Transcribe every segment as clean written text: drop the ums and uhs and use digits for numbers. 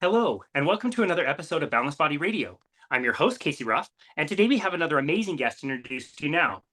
Hello, and welcome to another episode of Boundless Body Radio. I'm your host, Casey Ruff, and today we have another amazing guest to introduce to you now.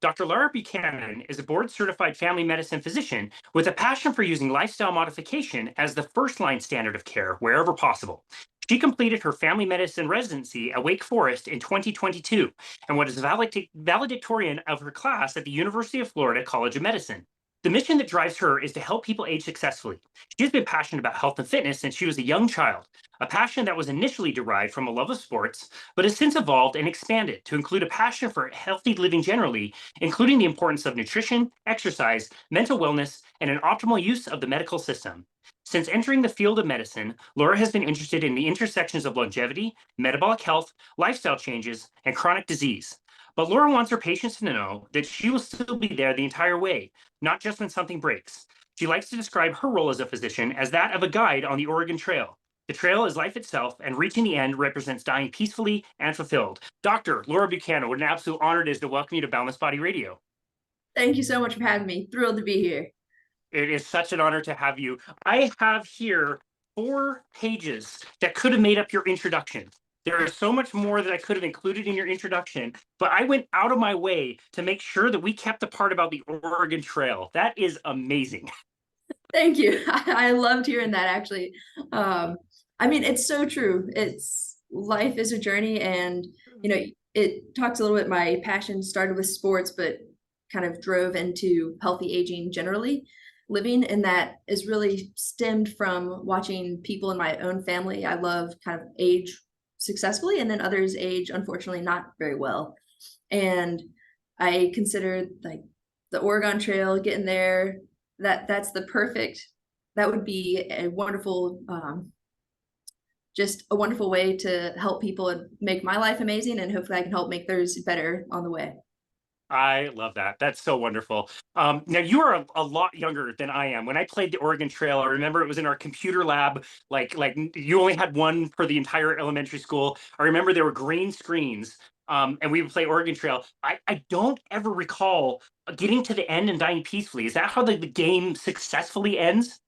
Dr. Lara Buchanan is a board-certified family medicine physician with a passion for using lifestyle modification as the first-line standard of care wherever possible. She completed her family medicine residency at Wake Forest in 2022 and was valedictorian of her class at the University of Florida College of Medicine. The mission that drives her is to help people age successfully. She has been passionate about health and fitness since she was a young child, a passion that was initially derived from a love of sports, but has since evolved and expanded to include a passion for healthy living generally, including the importance of nutrition, exercise, mental wellness, and an optimal use of the medical system. Since entering the field of medicine, Laura has been interested in the intersections of longevity, metabolic health, lifestyle changes, and chronic disease. But Laura wants her patients to know that she will still be there the entire way, not just when something breaks. She likes to describe her role as a physician as that of a guide on the Oregon Trail. The trail is life itself, and reaching the end represents dying peacefully and fulfilled. Dr. Laura Buchanan, what an absolute honor it is to welcome you to Boundless Body Radio. Thank you so much for having me. Thrilled to be here. It is such an honor to have you. I have here 4 pages that could have made up your introduction. There is so much more that I could have included in your introduction, but I went out of my way to make sure that we kept the part about the Oregon Trail. That is amazing. Thank you. I loved hearing that, actually. I mean, it's so true. It's life is a journey, and it talks a little bit. My passion started with sports, but kind of drove into healthy aging generally, living, and that is really stemmed from watching people in my own family I love kind of age successfully, and then others age unfortunately not very well. And I considered like the Oregon Trail, getting there, that's the perfect, that would be a wonderful just a wonderful way to help people and make my life amazing, and hopefully I can help make theirs better on the way. I love that. That's so wonderful. Now you are a lot younger than I am. When I played the Oregon Trail, I remember it was in our computer lab. Like you only had one for the entire elementary school. I remember there were green screens, and we would play Oregon Trail. I don't ever recall getting to the end and dying peacefully. Is that how the game successfully ends?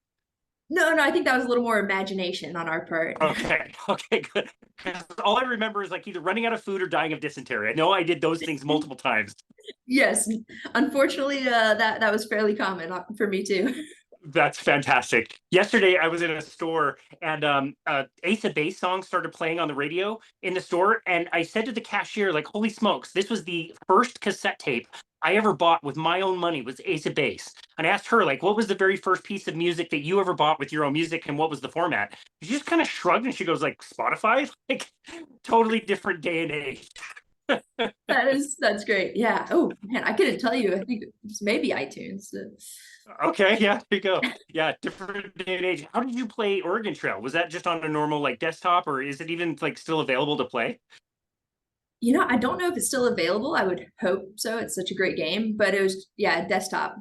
No, I think that was a little more imagination on our part. Okay, okay, good. 'Cause all I remember is like either running out of food or dying of dysentery. I know I did those things multiple times. Yes, unfortunately, that was fairly common for me too. That's fantastic. Yesterday, I was in a store and Ace of Base song started playing on the radio in the store. And I said to the cashier, like, holy smokes, this was the first cassette tape I ever bought with my own money was Ace of Base. And I asked her, like, what was the very first piece of music that you ever bought with your own music and what was the format? She just kind of shrugged and she goes, like, Spotify? Like, totally different day and age. That's great. Yeah. Oh man, I couldn't tell you. I think it's maybe iTunes. Okay, yeah, there you go. Yeah, different day and age. How did you play Oregon Trail? Was that just on a normal like desktop, or is it even like still available to play? I don't know if it's still available. I would hope so. It's such a great game, but it was, yeah, desktop.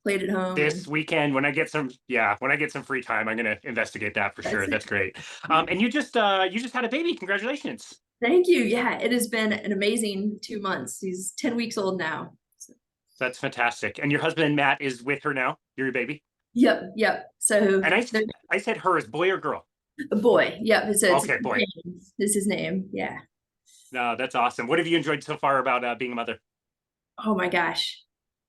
Played at home, and This weekend, when I get some, yeah, when I get some free time, I'm gonna investigate that for sure. that's it. That's great. And you just had a baby. Congratulations. Thank you. Yeah, it has been an amazing 2 months. He's 10 weeks old now. So, That's fantastic. And your husband Matt is with her now. Your baby. yep. So And there's I said her as boy or girl. a boy. Yep. It's Okay, boy. James is his name. Yeah. No, that's awesome. What have you enjoyed so far about being a mother? Oh my gosh,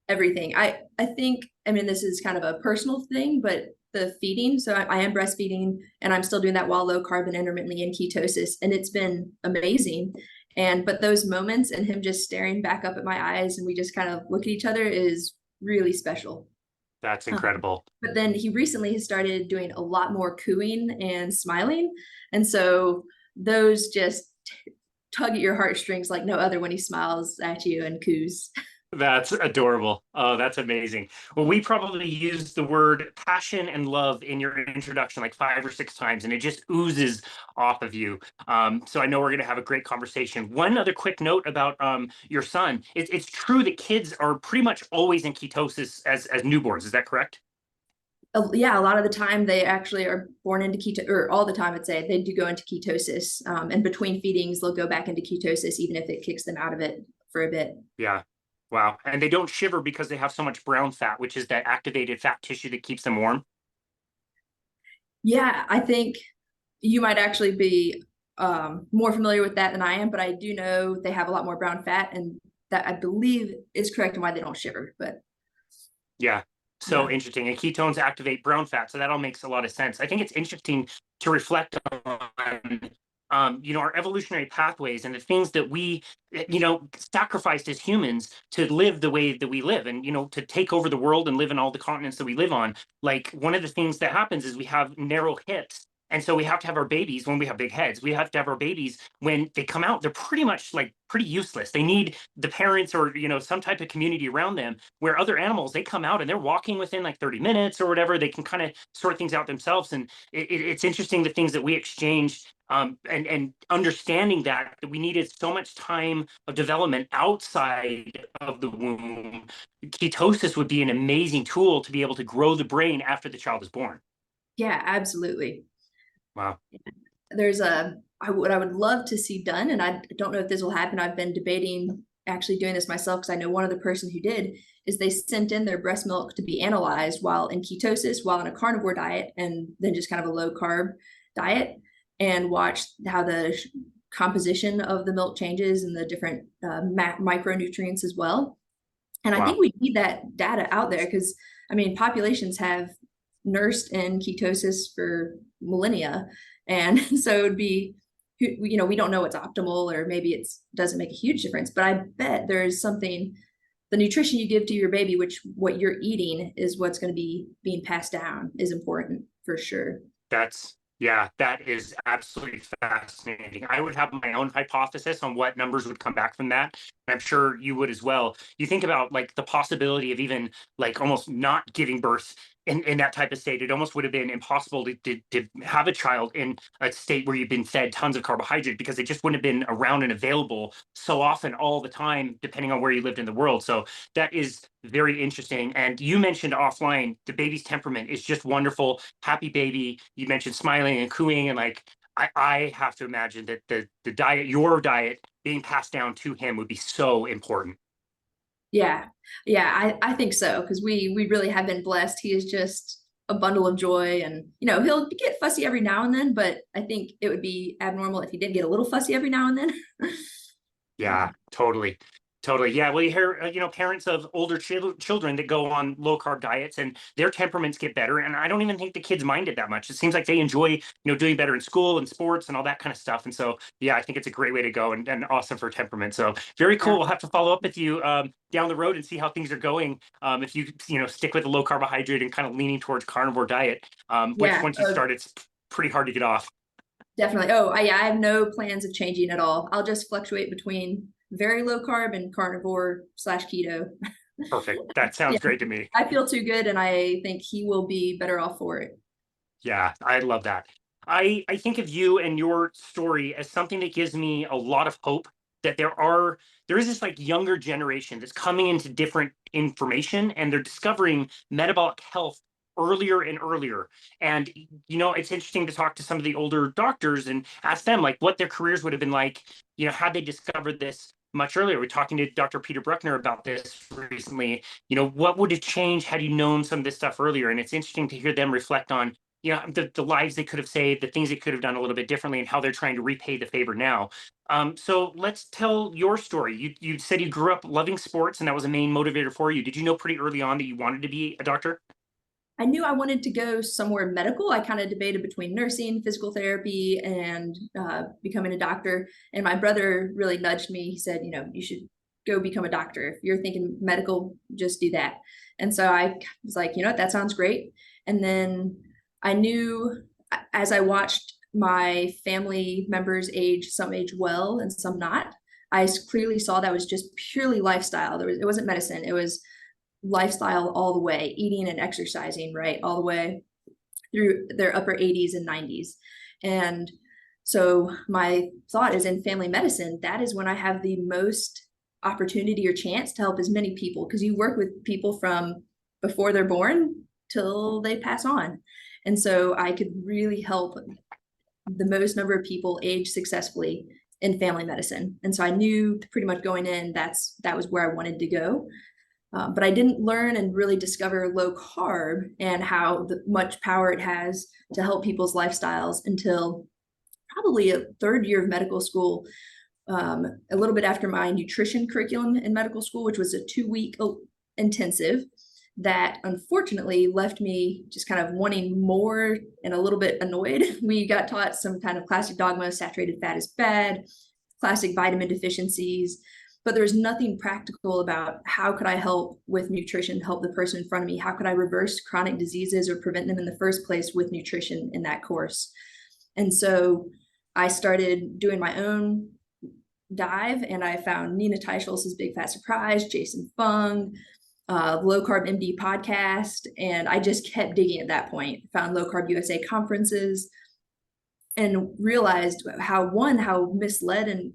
everything. I think, I mean, this is kind of a personal thing, but the feeding. So I am breastfeeding, and I'm still doing that while low carb and intermittently in ketosis, and it's been amazing. And but those moments and him just staring back up at my eyes, and we just kind of look at each other, is really special. That's Um, incredible. but then he recently has started doing a lot more cooing and smiling, and so those just tug at your heartstrings like no other when he smiles at you and coos. That's adorable. Oh, that's amazing. Well, we probably used the word passion and love in your introduction like 5 or 6 times, and it just oozes off of you. So I know we're going to have a great conversation. One other quick note about your son. It's true that kids are pretty much always in ketosis as newborns. Is that correct? Yeah, a lot of the time they actually are born into keto, or all the time I'd say they do go into ketosis. And between feedings, they'll go back into ketosis, even if it kicks them out of it for a bit. Yeah. Wow. And they don't shiver because they have so much brown fat, which is that activated fat tissue that keeps them warm. Yeah, I think You might actually be more familiar with that than I am, but I do know they have a lot more brown fat, and that I believe is correct in why they don't shiver. But Yeah. So yeah, interesting. And ketones activate brown fat. So that all makes a lot of sense. I think it's interesting to reflect on, our evolutionary pathways and the things that we, sacrificed as humans to live the way that we live and, to take over the world and live in all the continents that we live on. Like one of the things that happens is we have narrow hips. And so we have to have our babies when we have big heads. We have to have our babies when they come out. They're pretty much like pretty useless. They need the parents or, some type of community around them, where other animals, they come out and they're walking within like 30 minutes or whatever. They can kind of sort things out themselves. And it's interesting the things that we exchange, and understanding that we needed so much time of development outside of the womb. Ketosis would be an amazing tool to be able to grow the brain after the child is born. yeah, absolutely. Wow. There's what I would love to see done, and I don't know if this will happen. I've been debating actually doing this myself because I know one other person who did, is they sent in their breast milk to be analyzed while in ketosis, while in a carnivore diet, and then just kind of a low carb diet, and watched how the composition of the milk changes and the different micronutrients as well. And I think Wow. we need that data out there because, I mean, populations have nursed in ketosis for millennia. And so it'd be, we don't know what's optimal, or maybe it doesn't make a huge difference, but I bet there's something, the nutrition you give to your baby, which what you're eating is what's going to be being passed down, is important for sure. Yeah, that is absolutely fascinating. I would have my own hypothesis on what numbers would come back from that. And I'm sure you would as well. You think about like the possibility of even like almost not giving birth in that type of state. It almost would have been impossible to have a child in a state where you've been fed tons of carbohydrate, because it just wouldn't have been around and available so often all the time, depending on where you lived in the world. So that is very interesting. And you mentioned offline, the baby's temperament is just wonderful. Happy baby. You mentioned smiling and cooing, and like I have to imagine that the diet, your diet, being passed down to him would be so important. Yeah. Yeah, I think so, because we really have been blessed. He is just a bundle of joy, and he'll get fussy every now and then, but I think it would be abnormal if he did get a little fussy every now and then. Yeah, totally. Totally. Yeah. Well, you hear, parents of older children that go on low carb diets and their temperaments get better. And I don't even think the kids mind it that much. It seems like they enjoy, doing better in school and sports and all that kind of stuff. And so, yeah, I think it's a great way to go, and awesome for temperament. So very Yeah. cool. We'll have to follow up with you down the road and see how things are going. If you, stick with the low carbohydrate and kind of leaning towards carnivore diet, which Yeah. once you start, it's pretty hard to get off. Definitely. Oh, yeah, I have no plans of changing at all. I'll just fluctuate between very low carb and carnivore slash keto. Perfect. That sounds Yeah, great to me. I feel too good, and I think he will be better off for it. Yeah, I love that. I think of you and your story as something that gives me a lot of hope that there is this like younger generation that's coming into different information, and they're discovering metabolic health earlier and earlier. And it's interesting to talk to some of the older doctors and ask them like what their careers would have been like, had they discovered this much earlier. We're talking to Dr. Peter Bruckner about this recently. What would have changed had you known some of this stuff earlier? And it's interesting to hear them reflect on the lives they could have saved, the things they could have done a little bit differently, and how they're trying to repay the favor now. So let's tell your story. You said you grew up loving sports, and that was a main motivator for you. Did you know pretty early on that you wanted to be a doctor? I knew I wanted to go somewhere medical. I kind of debated between nursing, physical therapy, and becoming a doctor. And my brother really nudged me. He said, you should go become a doctor. If you're thinking medical, just do that. And so I was like, that sounds great. And then I knew, as I watched my family members age, some age well and some not, I clearly saw that was just purely lifestyle. It wasn't medicine. It was lifestyle all the way, eating and exercising, right, all the way through their upper 80s and 90s. And so my thought is, in family medicine, that is when I have the most opportunity or chance to help as many people, because you work with people from before they're born till they pass on. And so I could really help the most number of people age successfully in family medicine. And so I knew pretty much going in, that was where I wanted to go. But I didn't learn and really discover low carb and how much power it has to help people's lifestyles until probably a third year of medical school, a little bit after my nutrition curriculum in medical school, which was a 2-week intensive that unfortunately left me just kind of wanting more and a little bit annoyed. We got taught some kind of classic dogma: saturated fat is bad, classic vitamin deficiencies, but there was nothing practical about how could I help with nutrition, help the person in front of me? How could I reverse chronic diseases or prevent them in the first place with nutrition in that course? And so I started doing my own dive, and I found Nina Teicholz's Big Fat Surprise, Jason Fung, Low-Carb MD podcast, and I just kept digging at that point. Found Low-Carb USA conferences and realized how misled and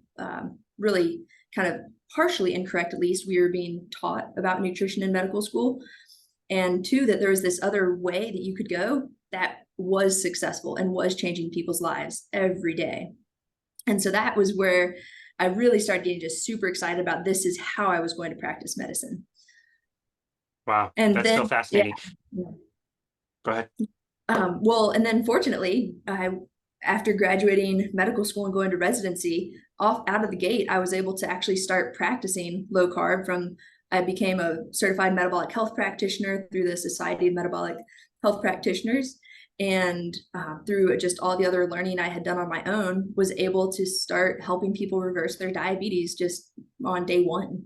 really kind of partially incorrect, at least, we were being taught about nutrition in medical school. And two, that there was this other way that you could go that was successful and was changing people's lives every day. And so that was where I really started getting just super excited about this is how I was going to practice medicine. Wow, And that's then, so fascinating. Yeah. Go ahead. Well, and then fortunately, after graduating medical school and going to residency, out of the gate, I was able to actually start practicing low carb. I became a certified metabolic health practitioner through the Society of Metabolic Health Practitioners. And through just all the other learning I had done on my own, was able to start helping people reverse their diabetes just on day one.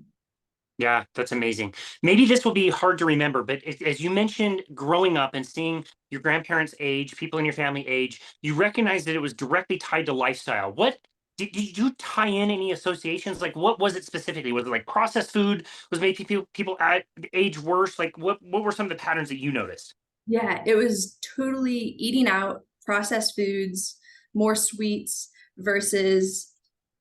Yeah, that's amazing. Maybe this will be hard to remember, but as you mentioned, growing up and seeing your grandparents' age, people in your family age, you recognize that it was directly tied to lifestyle. What did you tie in any associations? Like, what was it specifically? Was it like processed food was making people age worse? Like, what were some of the patterns that you noticed? Yeah, it was totally eating out, processed foods, more sweets versus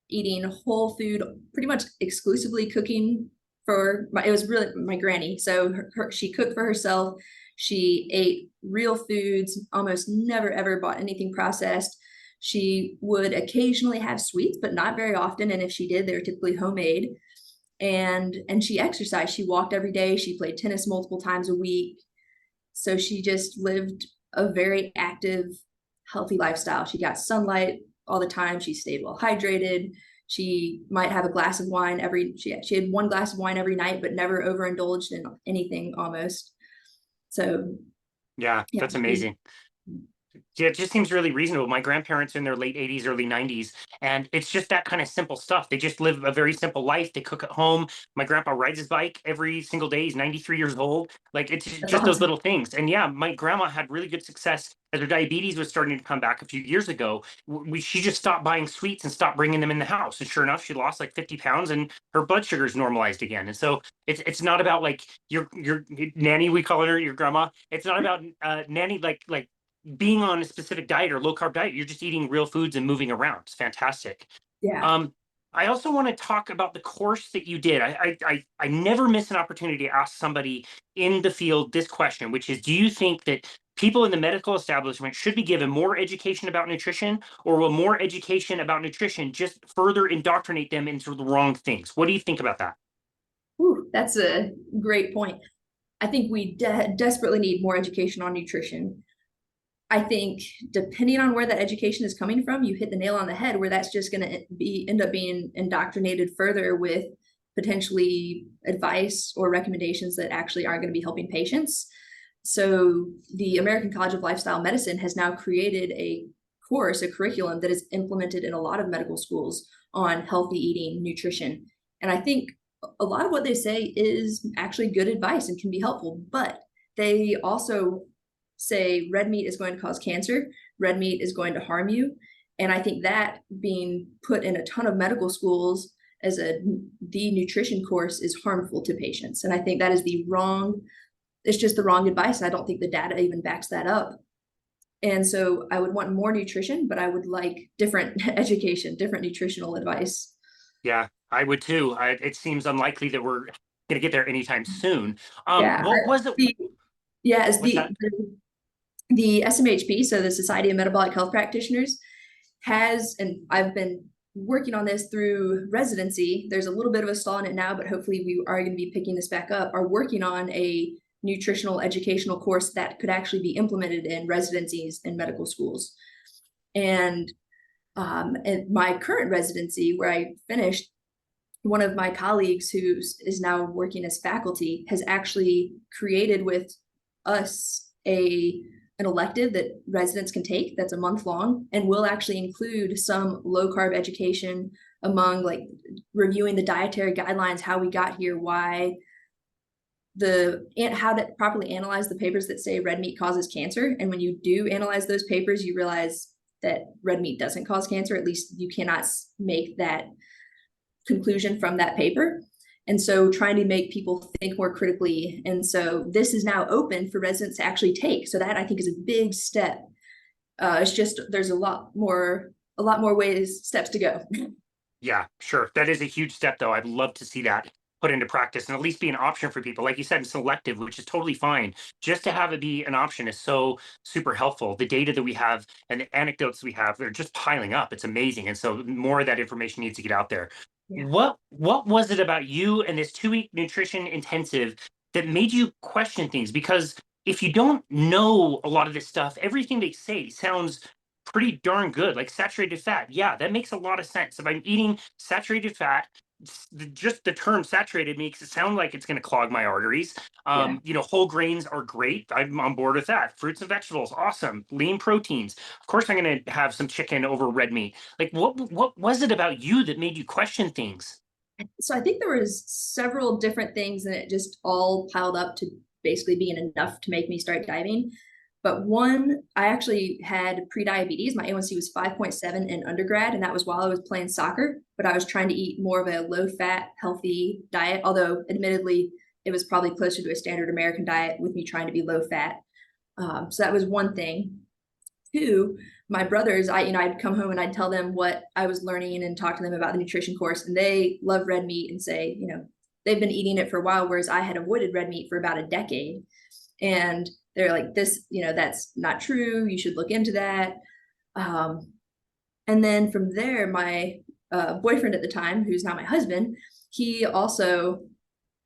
eating whole food, pretty much exclusively cooking it was really my granny. So she cooked for herself. She ate real foods, almost never ever bought anything processed. She would occasionally have sweets, but not very often. And if she did, they were typically homemade. And she exercised. She walked every day. She played tennis multiple times a week. So she just lived a very active, healthy lifestyle. She got sunlight all the time. She stayed well hydrated. She might have a glass of wine she had one glass of wine every night, but never overindulged in anything almost. So yeah, that's amazing. Yeah, it just seems really reasonable. My grandparents are in their late 80s, early 90s, and it's just that kind of simple stuff. They just live a very simple life. They cook at home. My grandpa rides his bike every single day. He's 93 years old. Like, it's just awesome. Those little things. And yeah, my grandma had really good success as her diabetes was starting to come back a few years ago. She just stopped buying sweets and stopped bringing them in the house. And sure enough, she lost like 50 pounds and her blood sugars normalized again. And so it's not about like your nanny, we call her, your grandma. It's not about nanny like being on a specific diet or low carb diet. You're just eating real foods and moving around. It's fantastic. Yeah. I also want to talk about the course that you did. I never miss an opportunity to ask somebody in the field this question, which is, do you think that people in the medical establishment should be given more education about nutrition, or will more education about nutrition just further indoctrinate them into the wrong things? What do you think about that? Ooh, that's a great point. I think we desperately need more education on nutrition. I think depending on where that education is coming from, you hit the nail on the head, where that's just going to end up being indoctrinated further with potentially advice or recommendations that actually aren't going to be helping patients. So the American College of Lifestyle Medicine has now created a curriculum that is implemented in a lot of medical schools on healthy eating, nutrition. And I think a lot of what they say is actually good advice and can be helpful, but they also say red meat is going to cause cancer, red meat is going to harm you. And I think that being put in a ton of medical schools as the nutrition course is harmful to patients. And I think that is it's just the wrong advice. I don't think the data even backs that up. And so I would want more nutrition, but I would like different education, different nutritional advice. Yeah, I would too. It seems unlikely that we're going to get there anytime soon. Yeah. What was it? The SMHP, so the Society of Metabolic Health Practitioners, has, and I've been working on this through residency. There's a little bit of a stall in it now, but hopefully we are going to be picking this back up, are working on a nutritional educational course that could actually be implemented in residencies in medical schools. And And my current residency, where I finished, one of my colleagues who is now working as faculty has actually created with us an elective that residents can take that's a month long, and will actually include some low carb education among like reviewing the dietary guidelines, how we got here, why and how to properly analyze the papers that say red meat causes cancer. And when you do analyze those papers, you realize that red meat doesn't cause cancer. At least you cannot make that conclusion from that paper. And so trying to make people think more critically. And so this is now open for residents to actually take. So that I think is a big step. It's just, there's a lot more steps to go. Yeah, sure. That is a huge step, though. I'd love to see that put into practice and at least be an option for people. Like you said, selective, which is totally fine. Just to have it be an option is so super helpful. The data that we have and the anecdotes we have, they're just piling up. It's amazing. And so more of that information needs to get out there. Yeah. What was it about you and this 2-week nutrition intensive that made you question things? Because if you don't know a lot of this stuff, everything they say sounds pretty darn good. Like saturated fat, yeah, that makes a lot of sense. If I'm eating saturated fat, just the term saturated makes it sound like it's going to clog my arteries. Whole grains are great. I'm on board with that. Fruits and vegetables, awesome. Lean proteins, of course I'm going to have some chicken over red meat. Like what was it about you that made you question things? So I think there was several different things, and it just all piled up to basically being enough to make me start diving. But one, I actually had pre-diabetes. My A1C was 5.7 in undergrad, and that was while I was playing soccer. But I was trying to eat more of a low-fat, healthy diet, although admittedly, it was probably closer to a standard American diet with me trying to be low-fat. So that was one thing. Two, my brothers, I'd come home and I'd tell them what I was learning and talk to them about the nutrition course, and they love red meat and say, they've been eating it for a while, whereas I had avoided red meat for about a decade. And they're like, this, that's not true. You should look into that. And then from there, my boyfriend at the time, who's now my husband, he also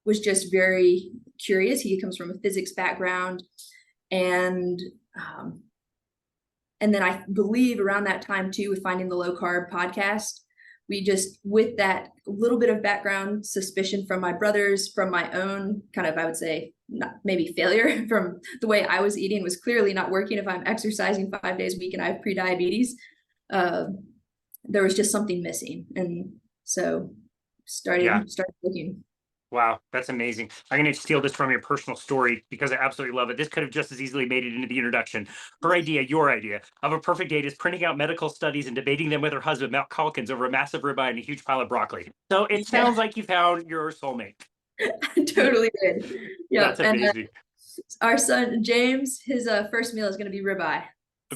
was just very curious. He comes from a physics background. And then I believe around that time too, with finding the Low Carb podcast, we just, with that little bit of background suspicion from my brothers, from my own kind of, I would say, not maybe failure from the way I was eating was clearly not working. If I'm exercising 5 days a week and I have pre-diabetes, there was just something missing. And so started looking. Wow, that's amazing. I'm going to steal this from your personal story because I absolutely love it. This could have just as easily made it into the introduction. Her idea, your idea of a perfect date is printing out medical studies and debating them with her husband, Matt Calkins, over a massive ribeye and a huge pile of broccoli. So it sounds like you found your soulmate. I totally did. Yeah, that's amazing. And, our son, James, his first meal is going to be ribeye.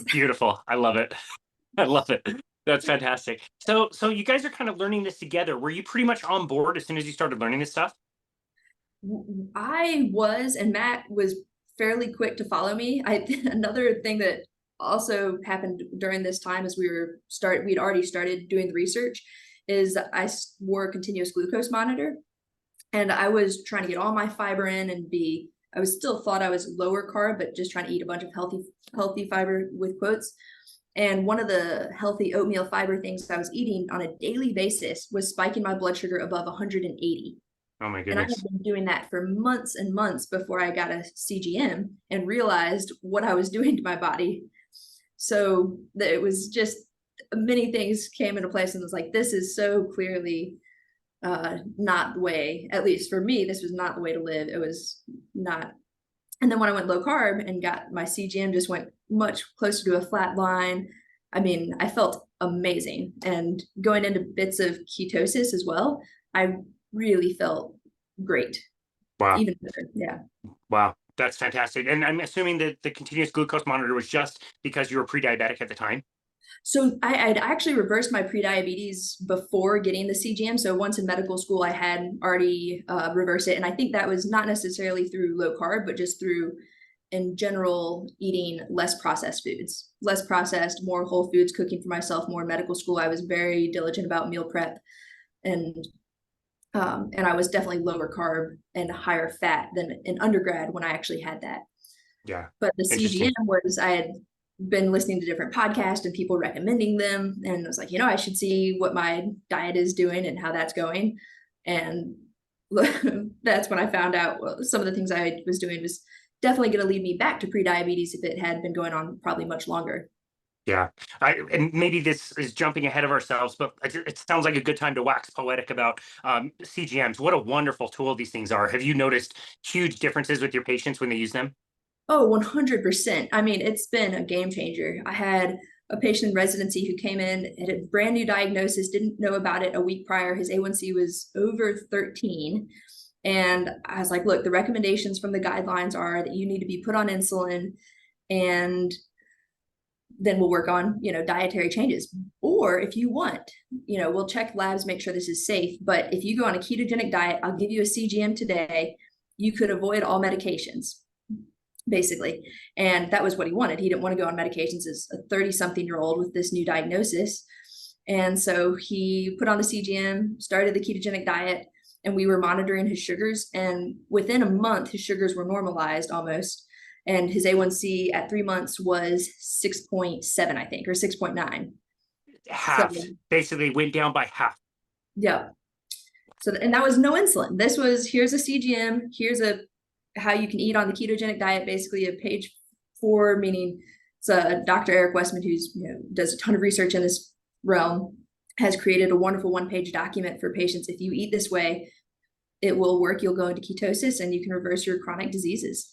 Beautiful. I love it. I love it. That's fantastic. So you guys are kind of learning this together. Were you pretty much on board as soon as you started learning this stuff? I was, and Matt was fairly quick to follow me. Another thing that also happened during this time as we'd already started doing the research is I wore a continuous glucose monitor, and I was trying to get all my fiber in and I was still thought I was lower carb, but just trying to eat a bunch of healthy fiber with quotes. And one of the healthy oatmeal fiber things I was eating on a daily basis was spiking my blood sugar above 180. Oh my goodness. And I had been doing that for months and months before I got a CGM and realized what I was doing to my body. So that it was just many things came into place, and it was like, this is so clearly not the way, at least for me, this was not the way to live. It was not. And then when I went low carb and got my CGM, just went much closer to a flat line. I mean, I felt amazing. And going into bits of ketosis as well, I really felt great. Wow. Even better. Yeah. Wow. That's fantastic. And I'm assuming that the continuous glucose monitor was just because you were pre-diabetic at the time? So I'd actually reversed my pre-diabetes before getting the CGM. So once in medical school, I had already reversed it. And I think that was not necessarily through low carb, but just through, in general, eating less processed foods, less processed, more whole foods, cooking for myself, more in medical school. I was very diligent about meal prep, and I was definitely lower carb and higher fat than in undergrad when I actually had that. Yeah. But the CGM was, I had been listening to different podcasts and people recommending them. And I was like, I should see what my diet is doing and how that's going. And that's when I found out, well, some of the things I was doing was definitely going to lead me back to pre-diabetes if it had been going on probably much longer. Yeah. And maybe this is jumping ahead of ourselves, but it sounds like a good time to wax poetic about CGMs. What a wonderful tool these things are. Have you noticed huge differences with your patients when they use them? Oh, 100%. I mean, it's been a game changer. I had a patient in residency who came in, had a brand new diagnosis, didn't know about it a week prior. His A1C was over 13. And I was like, look, the recommendations from the guidelines are that you need to be put on insulin, and then we'll work on, dietary changes. Or if you want, we'll check labs, make sure this is safe. But if you go on a ketogenic diet, I'll give you a CGM today. You could avoid all medications, basically. And that was what he wanted. He didn't want to go on medications as a 30-something-year-old with this new diagnosis. And so he put on the CGM, started the ketogenic diet, and we were monitoring his sugars. And within a month, his sugars were normalized almost. And his A1C at 3 months was 6.7, I think, or 6.9. Half. So, Basically went down by half. yeah. So, and that was no insulin. This was, here's a CGM, here's how you can eat on the ketogenic diet, basically a page 4, meaning it's Dr. Eric Westman, who's does a ton of research in this realm, has created a wonderful 1-page document for patients. If you eat this way, it will work. You'll go into ketosis and you can reverse your chronic diseases.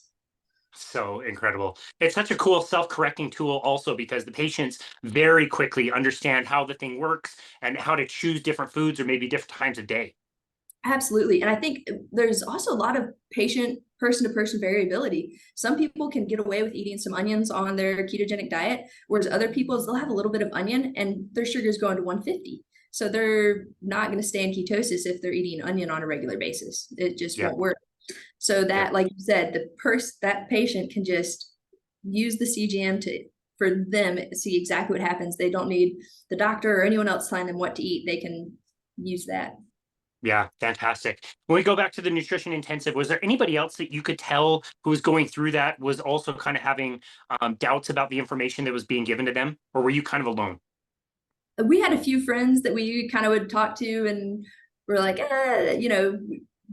So incredible. It's such a cool self-correcting tool also, because the patients very quickly understand how the thing works and how to choose different foods or maybe different times of day. Absolutely. And I think there's also a lot of person to person variability. Some people can get away with eating some onions on their ketogenic diet, whereas other people, they'll have a little bit of onion and their sugar's going to 150. So they're not going to stay in ketosis if they're eating onion on a regular basis. It just won't work. So that, like you said, that patient can just use the CGM for them see exactly what happens. They don't need the doctor or anyone else telling them what to eat. They can use that. Yeah, fantastic. When we go back to the nutrition intensive, was there anybody else that you could tell who was going through that was also kind of having doubts about the information that was being given to them? Or were you kind of alone? We had a few friends that we kind of would talk to, and we're like,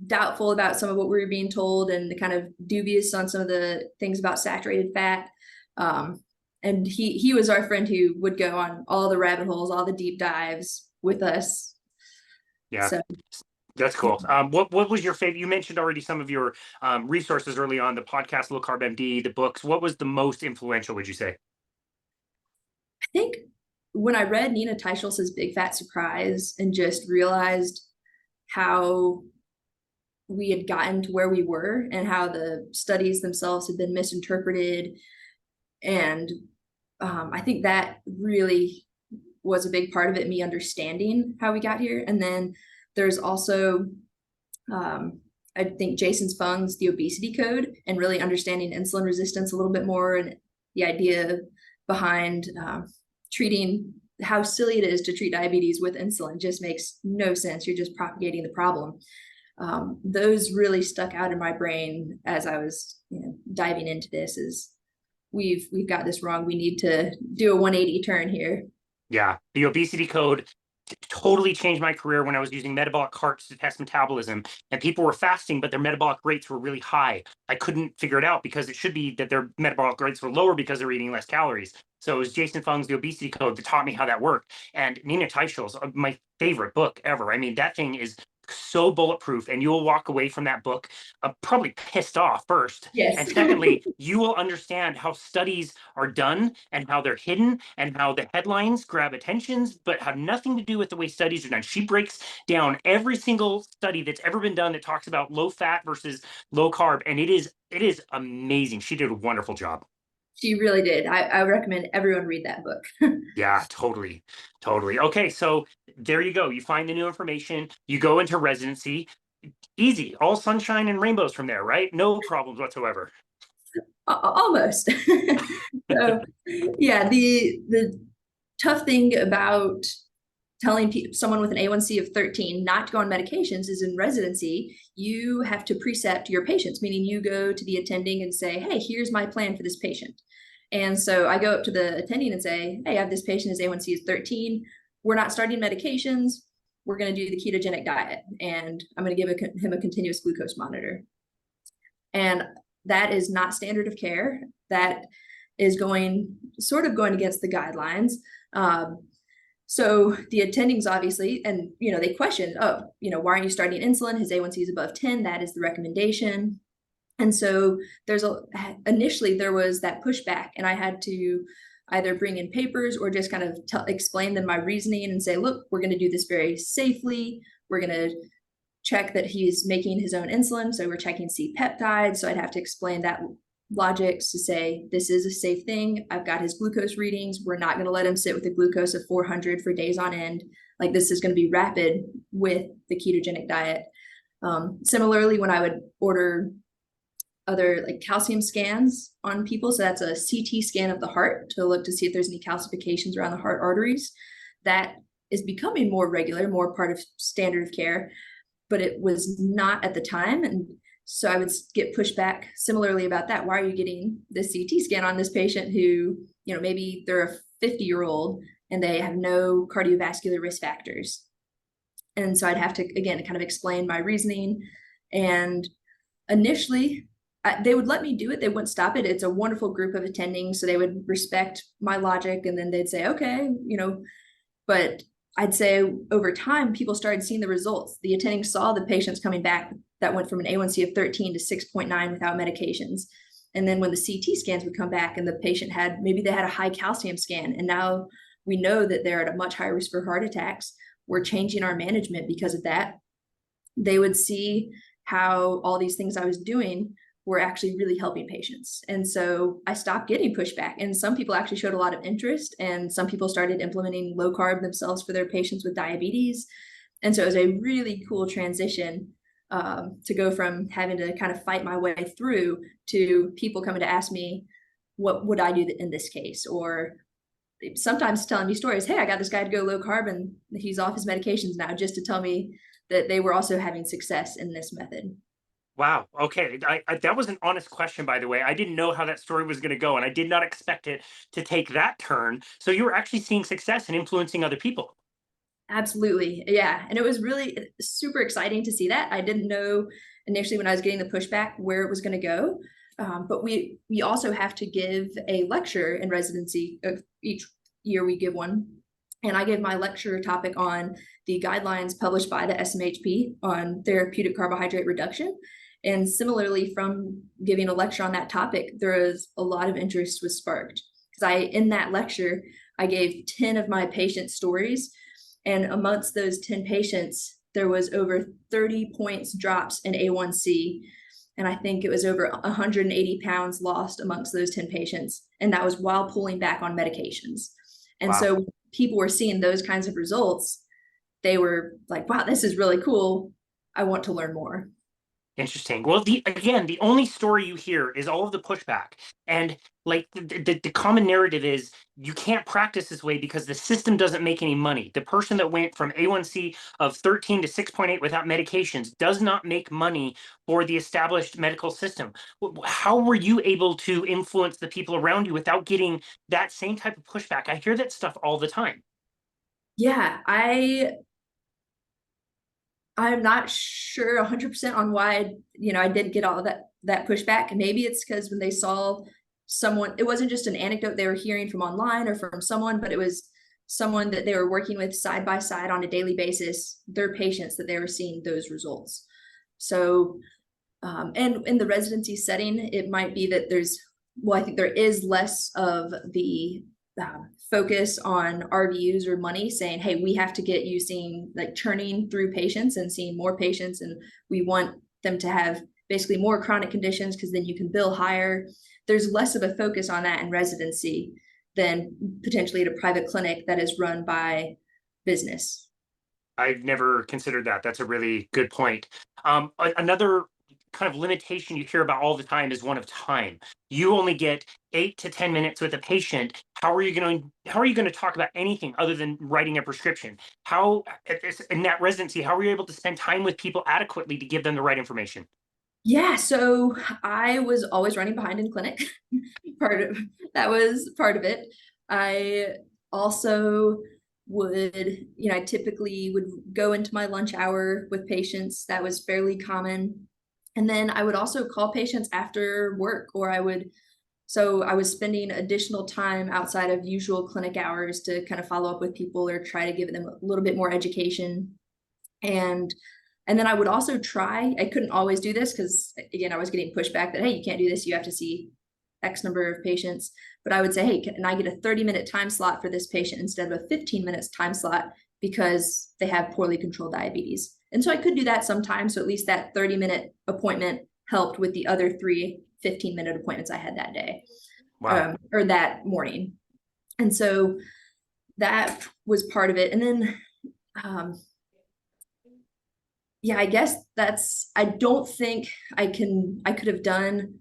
doubtful about some of what we were being told and kind of dubious on some of the things about saturated fat. And he was our friend who would go on all the rabbit holes, all the deep dives with us. Yeah. So, that's cool. What was your favorite? You mentioned already some of your resources early on, the podcast, Low-Carb MD, the books. What was the most influential, would you say? I think when I read Nina Teicholz's Big Fat Surprise and just realized how we had gotten to where we were and how the studies themselves had been misinterpreted. And I think that really was a big part of it, me understanding how we got here. And then there's also, I think, Jason Fung's The Obesity Code, and really understanding insulin resistance a little bit more, and the idea behind treating, how silly it is to treat diabetes with insulin just makes no sense. You're just propagating the problem. Those really stuck out in my brain as I was diving into this. Is we've got this wrong. We need to do a 180 turn here. Yeah, the Obesity Code totally changed my career when I was using metabolic carts to test metabolism, and people were fasting, but their metabolic rates were really high. I couldn't figure it out because it should be that their metabolic rates were lower because they're eating less calories. So it was Jason Fung's The Obesity Code that taught me how that worked. And Nina Teicholz, my favorite book ever. I mean, that thing is so bulletproof, and you will walk away from that book probably pissed off first. Yes. And secondly, you will understand how studies are done and how they're hidden and how the headlines grab attentions, but have nothing to do with the way studies are done. She breaks down every single study that's ever been done that talks about low fat versus low carb. And it is amazing. She did a wonderful job. She really did. I recommend everyone read that book. Yeah, totally. Okay, so there you go. You find the new information. You go into residency. Easy. All sunshine and rainbows from there, right? No problems whatsoever. Almost. So, yeah, the tough thing about telling someone with an A1C of 13 not to go on medications is in residency, you have to precept your patients, meaning you go to the attending and say, hey, here's my plan for this patient. And so I go up to the attending and say, hey, I have this patient, his A1C is 13. We're not starting medications. We're going to do the ketogenic diet, and I'm going to give him a continuous glucose monitor. And that is not standard of care. That is sort of going against the guidelines. So the attendings obviously, and they questioned, oh, why aren't you starting insulin? His A1C is above 10. That is the recommendation. And so initially there was that pushback, and I had to either bring in papers or just kind of explain them my reasoning and say, look, we're going to do this very safely. We're going to check that he's making his own insulin. So we're checking C-peptides. So I'd have to explain that logics to say, this is a safe thing. I've got his glucose readings. We're not going to let him sit with a glucose of 400 for days on end. Like, this is going to be rapid with the ketogenic diet. Similarly, when I would order other like calcium scans on people, so that's a CT scan of the heart to look to see if there's any calcifications around the heart arteries, that is becoming more regular, more part of standard of care, but it was not at the time. And so I would get pushback similarly about that. Why are you getting the CT scan on this patient who, maybe they're a 50-year-old and they have no cardiovascular risk factors? And so I'd have to, again, kind of explain my reasoning. And initially, they would let me do it. They wouldn't stop it. It's a wonderful group of attending, so they would respect my logic, and then they'd say, okay, but I'd say over time, people started seeing the results. The attending saw the patients coming back that went from an A1C of 13 to 6.9 without medications. And then when the CT scans would come back and the patient maybe they had a high calcium scan, and now we know that they're at a much higher risk for heart attacks. We're changing our management because of that. They would see how all these things I was doing were actually really helping patients. And so I stopped getting pushback, and some people actually showed a lot of interest, and some people started implementing low carb themselves for their patients with diabetes. And so it was a really cool transition to go from having to kind of fight my way through to people coming to ask me, what would I do in this case? Or sometimes telling me stories, hey, I got this guy to go low carb and he's off his medications now, just to tell me that they were also having success in this method. Wow. Okay. That was an honest question, by the way. I didn't know how that story was going to go, and I did not expect it to take that turn. So you were actually seeing success and influencing other people. Absolutely. Yeah. And it was really super exciting to see that. I didn't know initially when I was getting the pushback where it was going to go. But we also have to give a lecture in residency. Each year we give one. And I gave my lecture topic on the guidelines published by the SMHP on therapeutic carbohydrate reduction. And similarly, from giving a lecture on that topic, there was a lot of interest was sparked. Because in that lecture, I gave 10 of my patient stories. And amongst those 10 patients, there was over 30 points drops in A1C. And I think it was over 180 pounds lost amongst those 10 patients. And that was while pulling back on medications. And Wow. so people were seeing those kinds of results. They were like, wow, this is really cool. I want to learn more. Interesting. Well, the only story you hear is all of the pushback, and like the common narrative is you can't practice this way because the system doesn't make any money. The person that went from A1C of 13 to 6.8 without medications does not make money for the established medical system. How were you able to influence the people around you without getting that same type of pushback? I hear that stuff all the time. Yeah, I'm not sure 100% on why, I didn't get all that pushback. And maybe it's because when they saw someone, it wasn't just an anecdote they were hearing from online or from someone, but it was someone that they were working with side by side on a daily basis, their patients, that they were seeing those results. So, and in the residency setting, it might be that I think there is less of the focus on RVUs or money, saying, hey, we have to get you seeing, like, churning through patients and seeing more patients, and we want them to have basically more chronic conditions because then you can bill higher. There's less of a focus on that in residency than potentially at a private clinic that is run by business. I've never considered that. That's a really good point. Another kind of limitation you hear about all the time is one of time. You only get 8 to 10 minutes with a patient. How are you going to talk about anything other than writing a prescription? In that residency, how are you able to spend time with people adequately to give them the right information? Yeah, so I was always running behind in clinic. Part of that was part of it. I also would, I typically would go into my lunch hour with patients. That was fairly common. And then I would also call patients after work, or so I was spending additional time outside of usual clinic hours to kind of follow up with people or try to give them a little bit more education. And and then I would also try, I couldn't always do this because again, I was getting pushback that, hey, you can't do this, you have to see X number of patients. But I would say, hey, can I get a 30-minute time slot for this patient instead of a 15 minutes time slot because they have poorly controlled diabetes? And so I could do that sometimes. So at least that 30-minute appointment helped with the other three 15-minute appointments I had that day, Wow. or that morning. And so that was part of it. And then um, yeah, I guess I don't think I could have done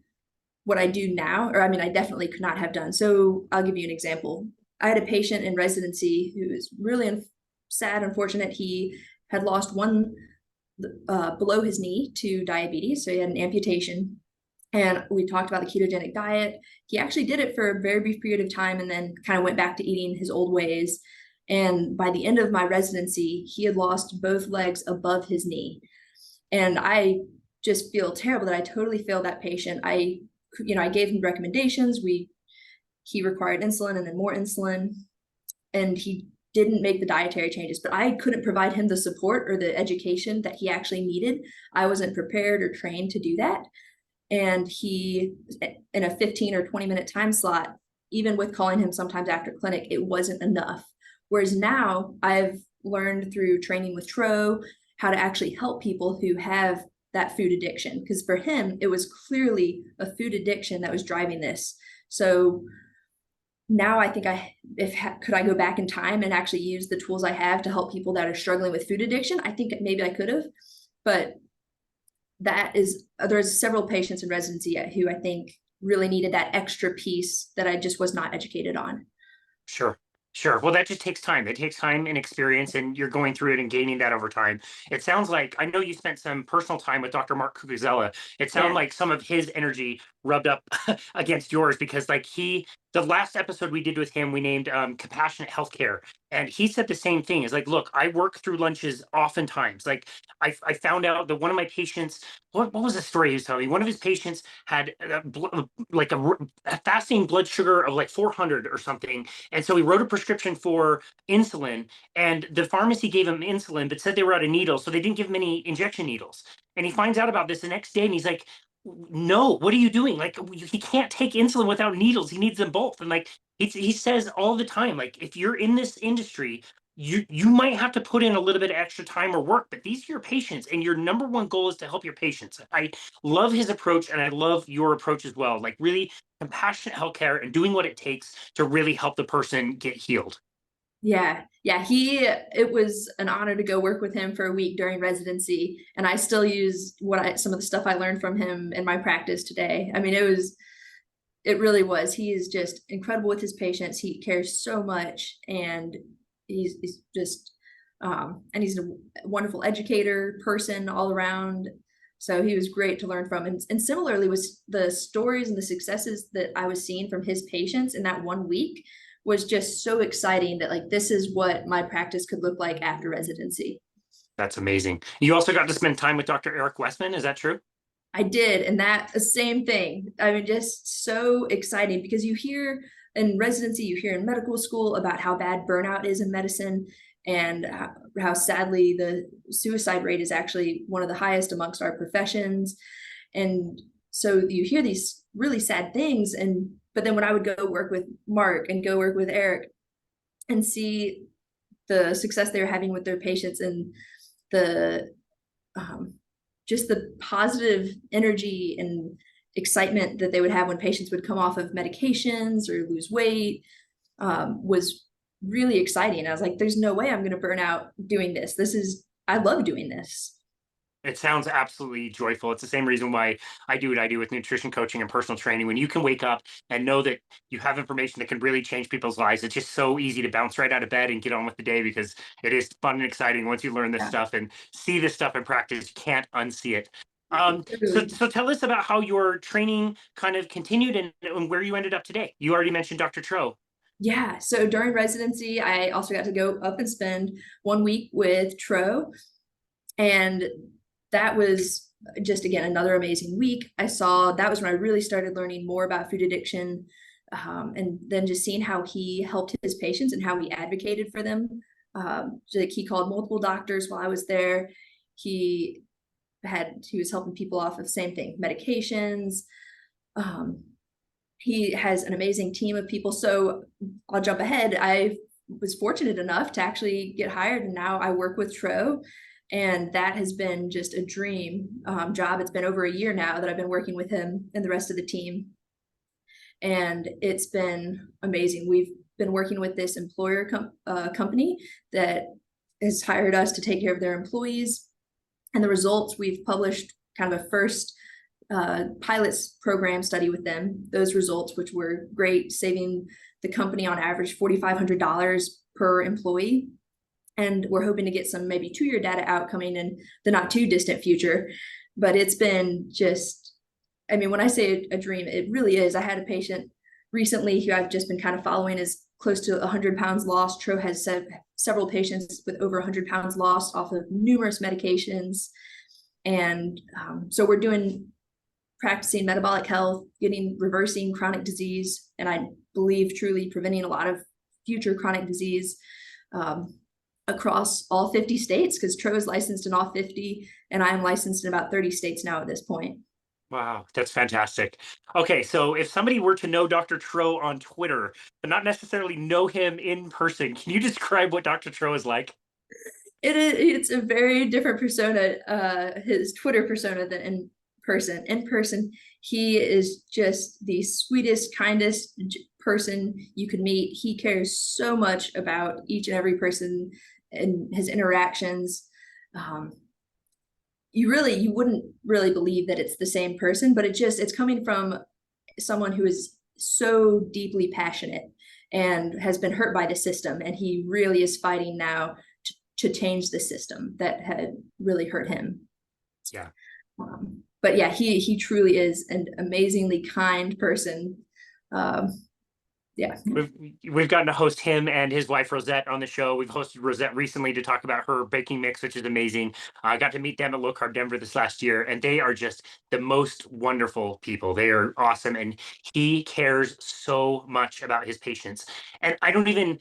what I do now, or I mean, I definitely could not have done. So I'll give you an example. I had a patient in residency who was really sad, unfortunate. He had lost one below his knee to diabetes. So he had an amputation. And we talked about the ketogenic diet. He actually did it for a very brief period of time and then kind of went back to eating his old ways. And by the end of my residency, he had lost both legs above his knee. And I just feel terrible that I totally failed that patient. I gave him recommendations. He required insulin and then more insulin, and he didn't make the dietary changes, but I couldn't provide him the support or the education that he actually needed. I wasn't prepared or trained to do that. And he, in a 15 or 20-minute time slot, even with calling him sometimes after clinic, it wasn't enough. Whereas now I've learned through training with Tro how to actually help people who have that food addiction. Because for him, it was clearly a food addiction that was driving this. So now I think could I go back in time and actually use the tools I have to help people that are struggling with food addiction? I think maybe I could have, but there's several patients in residency who I think really needed that extra piece that I just was not educated on. Sure. Sure. Well, that just takes time. It takes time and experience, and you're going through it and gaining that over time. It sounds like I know you spent some personal time with Dr. Mark Cucuzzella. It sounded Yeah. like some of his energy rubbed up against yours because, like, the last episode we did with him, we named Compassionate Healthcare. And he said the same thing. Is like, look, I work through lunches oftentimes. Like, I found out that one of my patients, what was the story he was telling me? One of his patients had like a fasting blood sugar of like 400 or something, and so he wrote a prescription for insulin, and the pharmacy gave him insulin, but said they were out of needles. So they didn't give him any injection needles. And he finds out about this the next day and he's like, no, what are you doing? Like, he can't take insulin without needles. He needs them both. And like, he says all the time, like, if you're in this industry, you might have to put in a little bit of extra time or work, but these are your patients, and your number one goal is to help your patients. I love his approach, and I love your approach as well. Like, really compassionate healthcare and doing what it takes to really help the person get healed. Yeah. Yeah. It was an honor to go work with him for a week during residency. And I still use some of the stuff I learned from him in my practice today. I mean, it really was. He is just incredible with his patients. He cares so much, and he's just, and he's a wonderful educator, person all around. So he was great to learn from. And similarly, was the stories and the successes that I was seeing from his patients in that one week was just so exciting that like this is what my practice could look like after residency. That's amazing. You also got to spend time with Dr. Eric Westman. Is that true? I did, and that the same thing. I mean, just so exciting because you hear in residency, you hear in medical school about how bad burnout is in medicine, and how sadly the suicide rate is actually one of the highest amongst our professions. And so you hear these really sad things, and but then when I would go work with Mark and go work with Eric and see the success they're having with their patients and the um, just the positive energy and excitement that they would have when patients would come off of medications or lose weight, was really exciting. I was like, there's no way I'm going to burn out doing this. I love doing this. It sounds absolutely joyful. It's the same reason why I do what I do with nutrition coaching and personal training. When you can wake up and know that you have information that can really change people's lives, it's just so easy to bounce right out of bed and get on with the day because it is fun and exciting once you learn this Yeah. stuff and see this stuff in practice. You can't unsee it. So tell us about how your training kind of continued and where you ended up today. You already mentioned Dr. Tro. Yeah, so during residency, I also got to go up and spend 1 week with Tro, and that was just, again, another amazing week. I saw that was when I really started learning more about food addiction, and then just seeing how he helped his patients and how he advocated for them. Like he called multiple doctors while I was there. He was helping people off of the same thing, medications. Um, he has an amazing team of people. So I'll jump ahead. I was fortunate enough to actually get hired, and now I work with Tro, and that has been just a dream job. It's been over a year now that I've been working with him and the rest of the team, and it's been amazing. We've been working with this employer company that has hired us to take care of their employees, and the results, we've published kind of a first pilots program study with them. Those results, which were great, saving the company on average $4,500 per employee. And we're hoping to get some maybe 2-year data out coming in the not too distant future. But it's been just, I mean, when I say a dream, it really is. I had a patient recently who I've just been kind of following, is close to 100 pounds lost. Tro has several patients with over 100 pounds lost off of numerous medications. And so we're practicing metabolic health, reversing chronic disease, and I believe truly preventing a lot of future chronic disease across all 50 states, because Tro is licensed in all 50, and I am licensed in about 30 states now at this point. Wow, that's fantastic. Okay, so if somebody were to know Dr. Tro on Twitter, but not necessarily know him in person, can you describe what Dr. Tro is like? It's a very different persona, his Twitter persona, than in person. In person, he is just the sweetest, kindest person you could meet. He cares so much about each and every person and his interactions. You wouldn't really believe that it's the same person, but it's coming from someone who is so deeply passionate and has been hurt by the system, and he really is fighting now to change the system that had really hurt him. Yeah. But yeah, he truly is an amazingly kind person. Yeah. We've gotten to host him and his wife Rosette on the show. We've hosted Rosette recently to talk about her baking mix, which is amazing. I got to meet them at Low-Carb Denver this last year, and they are just the most wonderful people. They are awesome, and he cares so much about his patients. And I don't even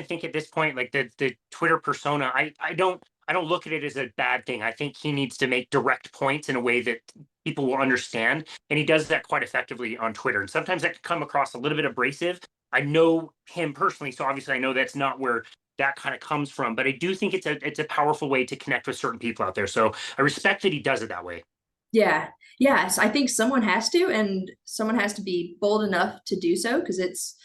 think at this point, like the Twitter persona, I don't look at it as a bad thing. I think he needs to make direct points in a way that people will understand. And he does that quite effectively on Twitter. And sometimes that can come across a little bit abrasive. I know him personally, so obviously I know that's not where that kind of comes from. But I do think it's a powerful way to connect with certain people out there. So I respect that he does it that way. Yeah. Yes. I think someone has to, and someone has to be bold enough to do so, because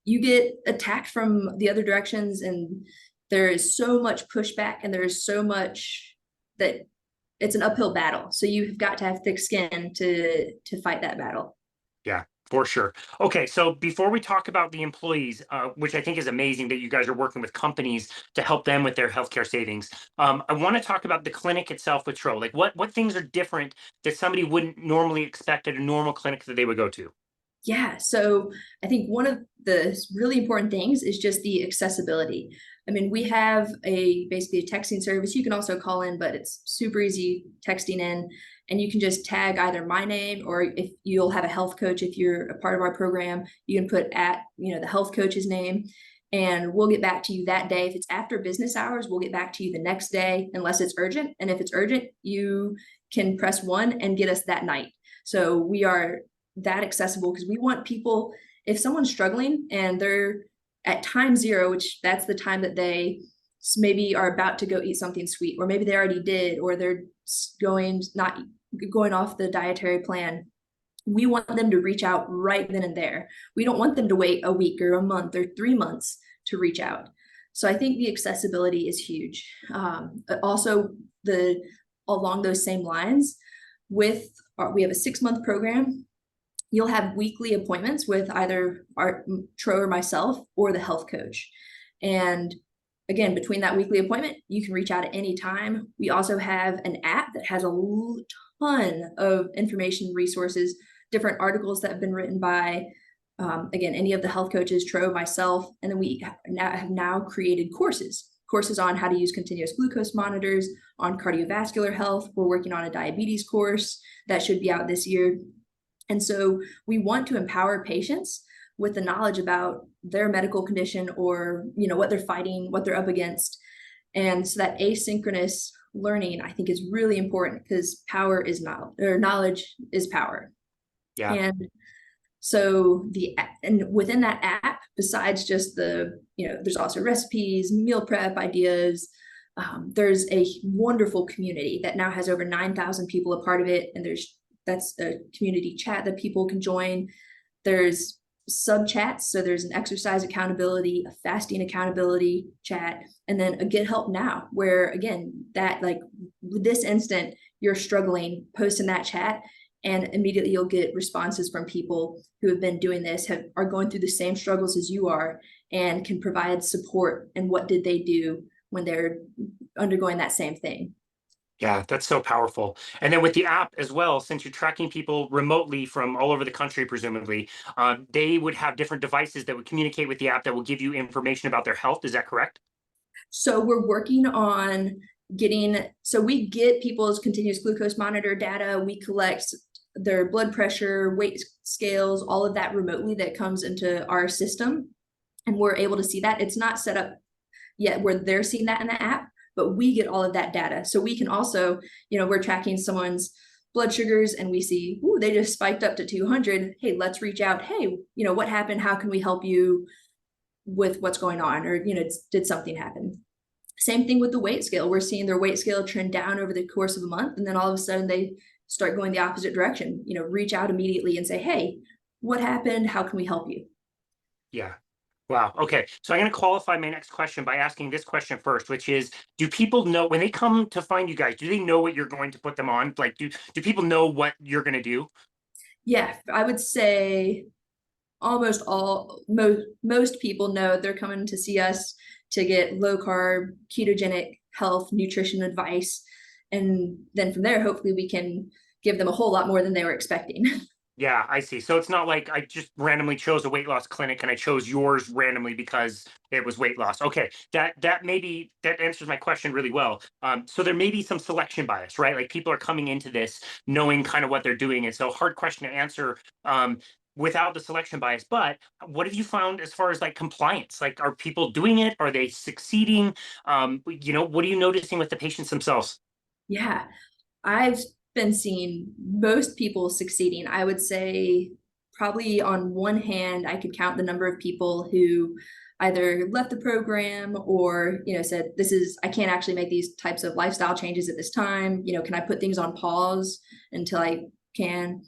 you get attacked from the other directions, and there is so much pushback, and there's so much that it's an uphill battle. So you've got to have thick skin to fight that battle. Yeah, for sure. Okay, so before we talk about the employees, which I think is amazing that you guys are working with companies to help them with their healthcare savings, I want to talk about the clinic itself with Tro. Like, what things are different that somebody wouldn't normally expect at a normal clinic that they would go to? Yeah, so I think one of the really important things is just the accessibility. I mean, we have basically a texting service. You can also call in, but it's super easy texting in, and you can just tag either my name, or if you'll have a health coach, if you're a part of our program, you can put at the health coach's name, and we'll get back to you that day. If it's after business hours, we'll get back to you the next day, unless it's urgent. And if it's urgent, you can press 1 and get us that night. So we are that accessible, because we want people, if someone's struggling and they're at time 0, which that's the time that they maybe are about to go eat something sweet, or maybe they already did, or they're not going off the dietary plan, we want them to reach out right then and there. We don't want them to wait a week or a month or 3 months to reach out. So I think the accessibility is huge. Also, along those same lines, we have a 6-month program. You'll have weekly appointments with either Tro or myself, or the health coach. And again, between that weekly appointment, you can reach out at any time. We also have an app that has a ton of information, resources, different articles that have been written by, again, any of the health coaches, Tro, myself, and then we have now created courses on how to use continuous glucose monitors, on cardiovascular health. We're working on a diabetes course that should be out this year. And so we want to empower patients with the knowledge about their medical condition, or what they're fighting, what they're up against. And so that asynchronous learning, I think, is really important, because power is knowledge, or knowledge is power. Yeah. And so within that app, besides just there's also recipes, meal prep ideas. There's a wonderful community that now has over 9,000 people a part of it. And that's a community chat that people can join. There's sub chats. So there's an exercise accountability, a fasting accountability chat, and then a get help now, where again, that like this instant you're struggling, post in that chat, and immediately you'll get responses from people who have been doing this, are going through the same struggles as you are, and can provide support. And what did they do when they're undergoing that same thing? Yeah, that's so powerful. And then with the app as well, since you're tracking people remotely from all over the country, presumably, they would have different devices that would communicate with the app that will give you information about their health. Is that correct? So we're working on so we get people's continuous glucose monitor data. We collect their blood pressure, weight scales, all of that remotely that comes into our system. And we're able to see that. It's not set up yet where they're seeing that in the app, but we get all of that data. So we can also, we're tracking someone's blood sugars and we see, ooh, they just spiked up to 200. Hey, let's reach out. Hey, what happened? How can we help you with what's going on? Or, did something happen? Same thing with the weight scale. We're seeing their weight scale trend down over the course of a month. And then all of a sudden they start going the opposite direction, reach out immediately and say, hey, what happened? How can we help you? Yeah. Wow. Okay. So I'm going to qualify my next question by asking this question first, which is, do people know when they come to find you guys, do they know what you're going to put them on? Like, do people know what you're going to do? Yeah, I would say most people know they're coming to see us to get low carb, ketogenic health, nutrition advice. And then from there, hopefully we can give them a whole lot more than they were expecting. Yeah, I see. So it's not like I just randomly chose a weight loss clinic and I chose yours randomly because it was weight loss. Okay, that answers my question really well. So there may be some selection bias, right? Like people are coming into this knowing kind of what they're doing, and so hard question to answer without the selection bias. But what have you found as far as like compliance? Like, are people doing it? Are they succeeding? What are you noticing with the patients themselves? Yeah, I've been seeing most people succeeding. I would say probably on one hand, I could count the number of people who either left the program or, said, I can't actually make these types of lifestyle changes at this time. Can I put things on pause until I can?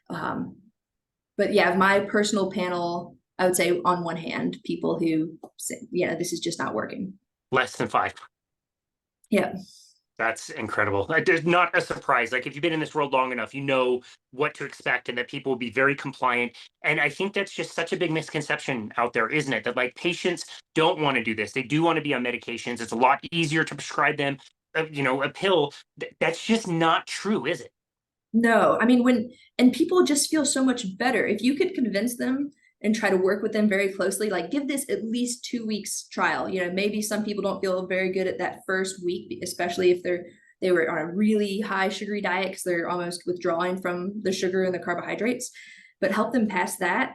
But yeah, my personal panel, I would say on one hand, people who say, yeah, this is just not working. Less than 5. Yeah. That's incredible. There's not a surprise. Like if you've been in this world long enough, you know what to expect and that people will be very compliant. And I think that's just such a big misconception out there, isn't it? That like patients don't want to do this. They do want to be on medications. It's a lot easier to prescribe them, a pill. That's just not true, is it? No, I mean, and people just feel so much better. If you could convince them and try to work with them very closely, like give this at least 2 weeks trial. Maybe some people don't feel very good at that first week, especially if they were on a really high sugary diet because they're almost withdrawing from the sugar and the carbohydrates. But help them past that,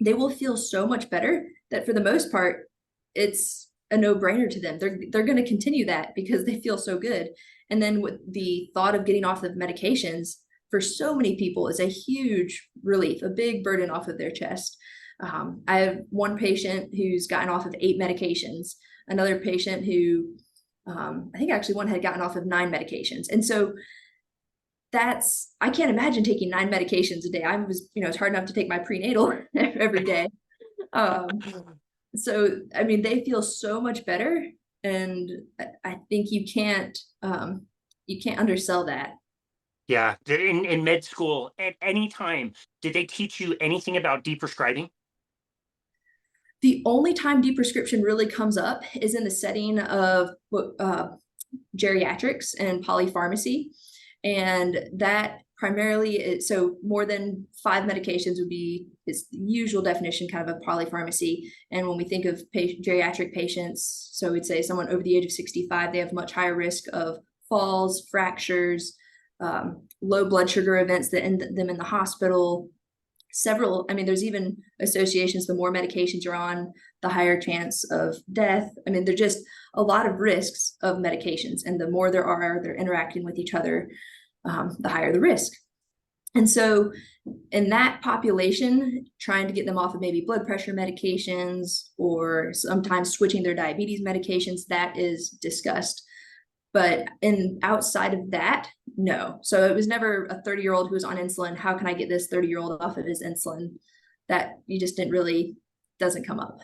they will feel so much better that for the most part, it's a no-brainer to them. They're going to continue that because they feel so good. And then with the thought of getting off of medications for so many people is a huge relief, a big burden off of their chest. I have one patient who's gotten off of 8 medications, another patient who I think actually one had gotten off of 9 medications. And so I can't imagine taking 9 medications a day. It's hard enough to take my prenatal every day. So, I mean, they feel so much better. And I think you can't undersell that. Yeah. In med school, at any time, did they teach you anything about deprescribing? The only time deprescription really comes up is in the setting of geriatrics and polypharmacy. And that primarily is, so more than 5 medications would be its usual definition, kind of a polypharmacy. And when we think of geriatric patients, so we'd say someone over the age of 65, they have much higher risk of falls, fractures, low blood sugar events that end them in the hospital. I mean, there's even associations, the more medications you're on, the higher chance of death. I mean, there's just a lot of risks of medications, and the more they're interacting with each other, the higher the risk. And so in that population, trying to get them off of maybe blood pressure medications or sometimes switching their diabetes medications, that is discussed. But outside of that, no. So it was never a 30-year-old who was on insulin. How can I get this 30-year-old off of his insulin? That you just doesn't come up.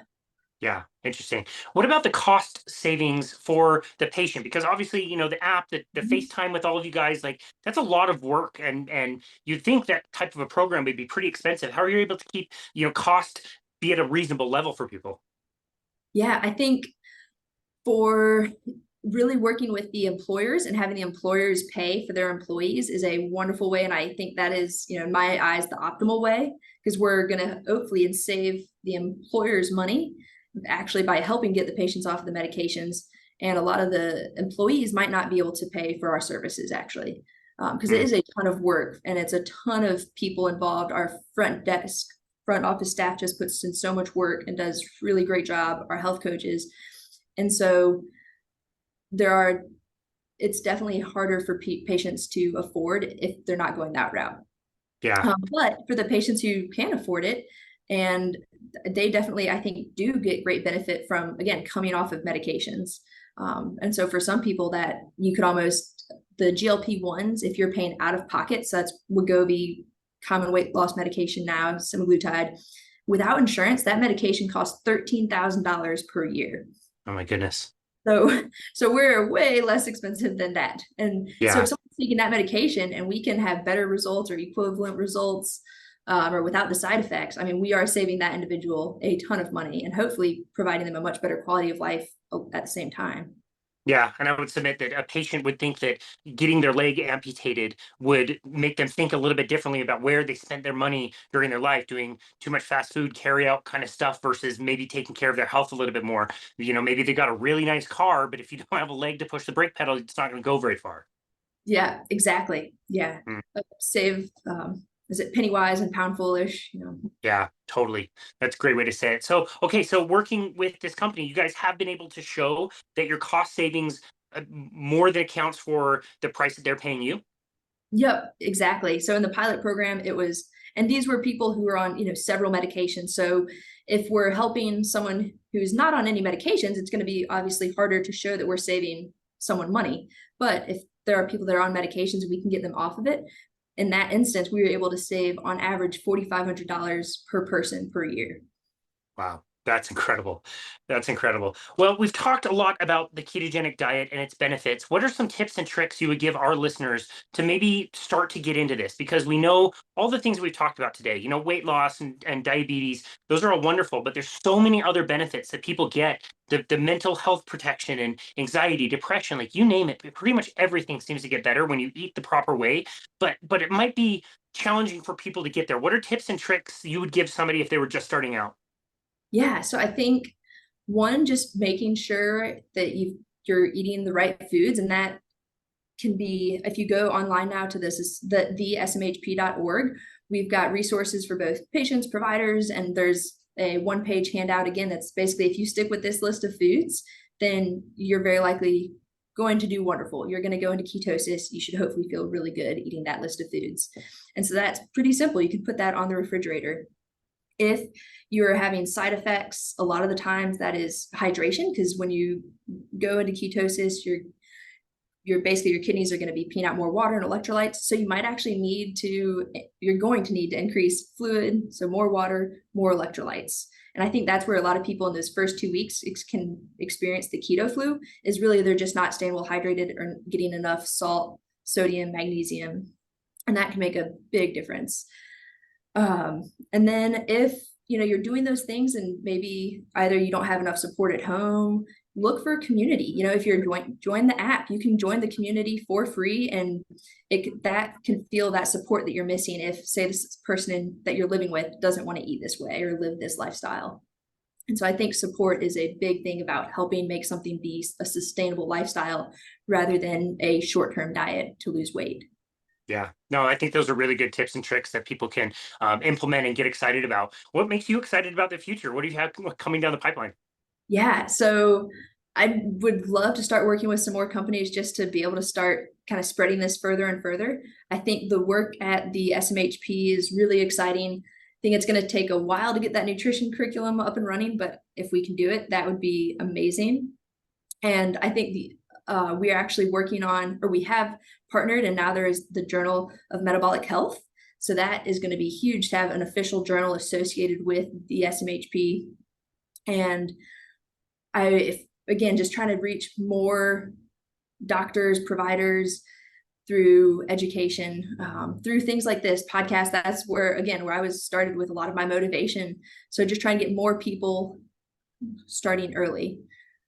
Yeah, interesting. What about the cost savings for the patient? Because obviously, the app, the FaceTime with all of you guys, like that's a lot of work, and you'd think that type of a program would be pretty expensive. How are you able to keep, cost be at a reasonable level for people? Yeah, I think for really working with the employers and having the employers pay for their employees is a wonderful way. And I think that is, in my eyes, the optimal way, because we're going to hopefully save the employers money actually by helping get the patients off of the medications. And a lot of the employees might not be able to pay for our services actually, because it is a ton of work and it's a ton of people involved. Our front office staff just puts in so much work and does really great job, our health coaches. And so it's definitely harder for patients to afford if they're not going that route. Yeah. But for the patients who can afford it, and they definitely, I think, do get great benefit from, again, coming off of medications. And so for some people that you could the GLP-1s, if you're paying out of pocket, so that's Wegovy, common weight loss medication now, semaglutide, without insurance, that medication costs $13,000 per year. Oh my goodness. So we're way less expensive than that. And so if someone's taking that medication and we can have better results or equivalent results, or without the side effects, I mean, we are saving that individual a ton of money and hopefully providing them a much better quality of life at the same time. Yeah, and I would submit that a patient would think that getting their leg amputated would make them think a little bit differently about where they spent their money during their life, doing too much fast food, carry out kind of stuff versus maybe taking care of their health a little bit more. Maybe they got a really nice car, but if you don't have a leg to push the brake pedal, it's not going to go very far. Yeah, exactly. Yeah. Save, is it penny wise and pound foolish? Yeah, totally. That's a great way to say it. So, okay, so working with this company, you guys have been able to show that your cost savings more than accounts for the price that they're paying you? Yep, exactly. So in the pilot program, and these were people who were on, several medications. So if we're helping someone who's not on any medications, it's going to be obviously harder to show that we're saving someone money. But if there are people that are on medications, we can get them off of it. In that instance, we were able to save on average $4,500 per person per year. Wow, that's incredible. That's incredible. Well, we've talked a lot about the ketogenic diet and its benefits. What are some tips and tricks you would give our listeners to maybe start to get into this? Because we know all the things we've talked about today, weight loss and diabetes, those are all wonderful, but there's so many other benefits that people get. The mental health protection and anxiety, depression, like you name it, pretty much everything seems to get better when you eat the proper way. But it might be challenging for people to get there. What are tips and tricks you would give somebody if they were just starting out? Yeah, so I think one, just making sure that you're eating the right foods, and that can be, if you go online now to the smhp.org, we've got resources for both patients, providers, and there's a one-page handout again that's basically, if you stick with this list of foods, then you're very likely going to do wonderful. You're going to go into ketosis. You should hopefully feel really good eating that list of foods. And so that's pretty simple. You can put that on the refrigerator. If you're having side effects, a lot of the times that is hydration, because when you go into ketosis, your kidneys are going to be peeing out more water and electrolytes. So you might actually you're going to need to increase fluid. So more water, more electrolytes. And I think that's where a lot of people in those first 2 weeks can experience the keto flu, is really they're just not staying well hydrated or getting enough salt, sodium, magnesium. And that can make a big difference. And then if you're doing those things and maybe either you don't have enough support at home, look for a community. If you're join the app, you can join the community for free, and that can feel that support that you're missing if, say, this person that you're living with doesn't want to eat this way or live this lifestyle. And so I think support is a big thing about helping make something be a sustainable lifestyle rather than a short-term diet to lose weight. Yeah, no, I think those are really good tips and tricks that people can implement and get excited about. What makes you excited about the future? What do you have coming down the pipeline? Yeah, so I would love to start working with some more companies just to be able to start kind of spreading this further and further. I think the work at the SMHP is really exciting. I think it's going to take a while to get that nutrition curriculum up and running, but if we can do it, that would be amazing. And I think we are actually working on, or we have partnered, and now there is the Journal of Metabolic Health. So that is going to be huge to have an official journal associated with the SMHP. And again, just trying to reach more doctors, providers through education, through things like this podcast. That's where I was started with a lot of my motivation. So just trying to get more people starting early.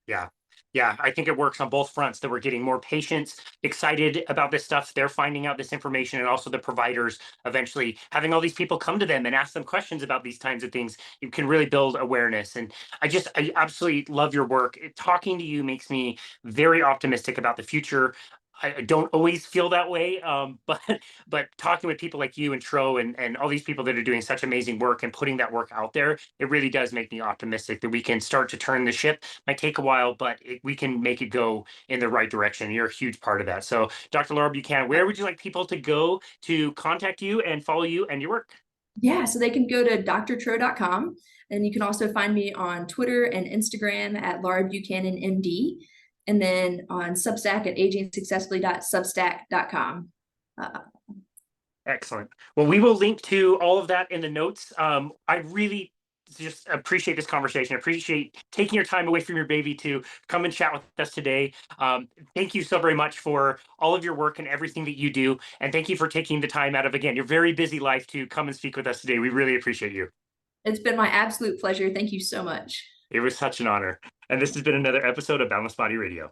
Yeah. Yeah, I think it works on both fronts, that we're getting more patients excited about this stuff. They're finding out this information, and also the providers eventually having all these people come to them and ask them questions about these kinds of things. You can really build awareness. And I absolutely love your work. Talking to you makes me very optimistic about the future. I don't always feel that way, but talking with people like you and Tro and all these people that are doing such amazing work and putting that work out there, it really does make me optimistic that we can start to turn the ship. Might take a while, but we can make it go in the right direction. You're a huge part of that. So, Dr. Lara Buchanan, where would you like people to go to contact you and follow you and your work? Yeah, so they can go to drtro.com, and you can also find me on Twitter and Instagram at Lara Buchanan MD, and then on Substack at agingsuccessfully.substack.com. Excellent. Well, we will link to all of that in the notes. I really just appreciate this conversation. I appreciate taking your time away from your baby to come and chat with us today. Thank you so very much for all of your work and everything that you do. And thank you for taking the time out of, again, your very busy life to come and speak with us today. We really appreciate you. It's been my absolute pleasure. Thank you so much. It was such an honor. And this has been another episode of Boundless Body Radio.